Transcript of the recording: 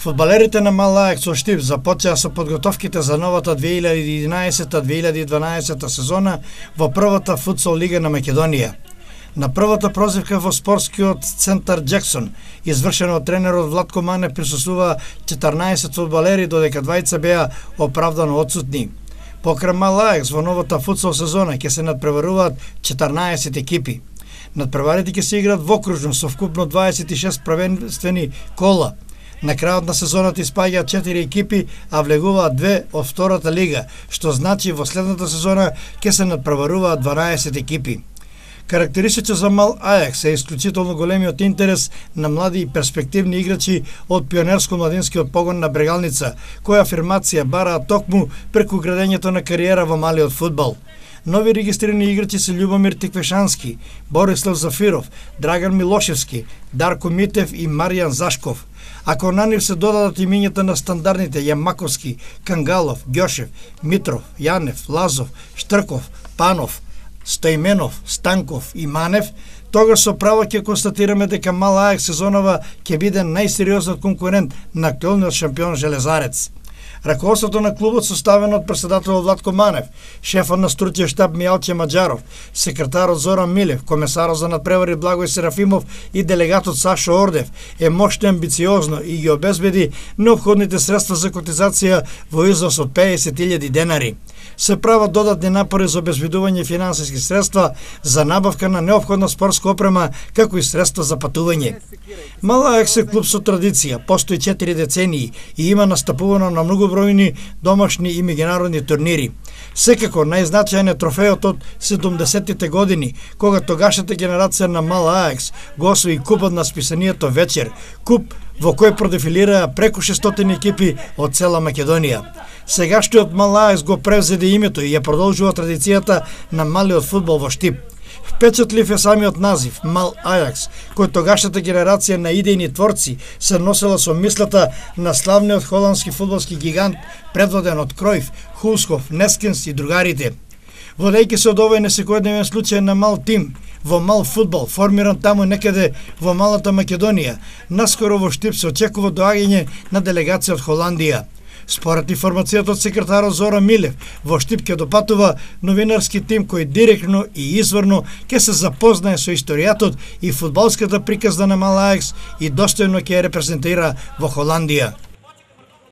Фудбалерите на Мал Ајакс со Штип започнаа со подготовките за новата 2011-2012 сезона во првата футсал лига на Македонија. На првата прозивка во спортскиот центар Джексон, извршена од тренерот Владко Манев, присуствуваа 14 фудбалери, додека двајца беа оправдано отсутни. Покрај Мал Ајакс во новата футсал сезона ќе се надпреваруваат 14 екипи. Надпреварите ќе се играат вокружно со вкупно 26 првенствени кола. На крајот на сезоната испаѓаат 4 екипи, а влегуваат 2 од втората лига, што значи во следната сезона ќе се надпреваруваат 12 екипи. Карактеристично за Мал Ајакс е исклучително големиот интерес на млади и перспективни играчи од пионерско-младинскиот погон на Брегалница, која афирмација бараат токму преку градењето на кариера во малиот фудбал. Нови регистрирани играчи се Љубомир Тиквешански, Борислав Зафиров, Драган Милошевски, Дарко Митев и Маријан Зашков. Ако на нив се додадат имињата на стандардните Јамаковски, Кангалов, Ѓошев, Митров, Јанев, Лазов, Штрков, Панов, Стојменов, Станков и Манев, тогаш со право ќе констатираме дека Мал Ајакс сезонова ќе биде најсериозниот конкурент на актуелниот шампион Железарец. Раководството на клубот, составено од претседателот Владко Манев, шефот на стручниот штаб Мијалче Маџаров, секретарот Зоран Милев, комесарот за надпревари Благој Серафимов и делегатот Сашо Ордев е мощно амбициозно и ги обезбеди неопходните средства за котизација во износ од 50.000 денари. Се прават додатни напори за обезбедување финансиски средства за набавка на неопходна спортска опрема, како и средства за патување. Мал Ајакс е клуб со традиција, постои 4 децении и има настапувано на многобројни домашни и меѓународни турнири. Секако најзначајен е трофеот од 70-тите години, кога тогашната генерација на Мал Ајакс го освои купот на списанието Вечер, куп во кој продефилираа преку 600 екипи од цела Македонија. Сегашниот Мал Ајакс го превзеде името и ја продолжува традицијата на малиот фудбал во Штип. Впечатлив е самиот назив Мал Ајакс, кој тогашната генерација на идејни творци се носела со мислата на славниот холандски фудбалски гигант, предводен од Кројф, Хулсков, Нескенс и другарите. Водејќи се од овој несекојдневен случај на мал тим, во мал фудбал, формиран таму некаде во малата Македонија, наскоро во Штип се очекува доаѓање на делегација од Холандија. Според информацијата од секретарот Зоран Милев, во Штип ќе допатува новинарски тим кој директно и изворно ќе се запознае со историјатот и фудбалската приказна на Мал Ајакс и достојно ќе ја репрезентира во Холандија.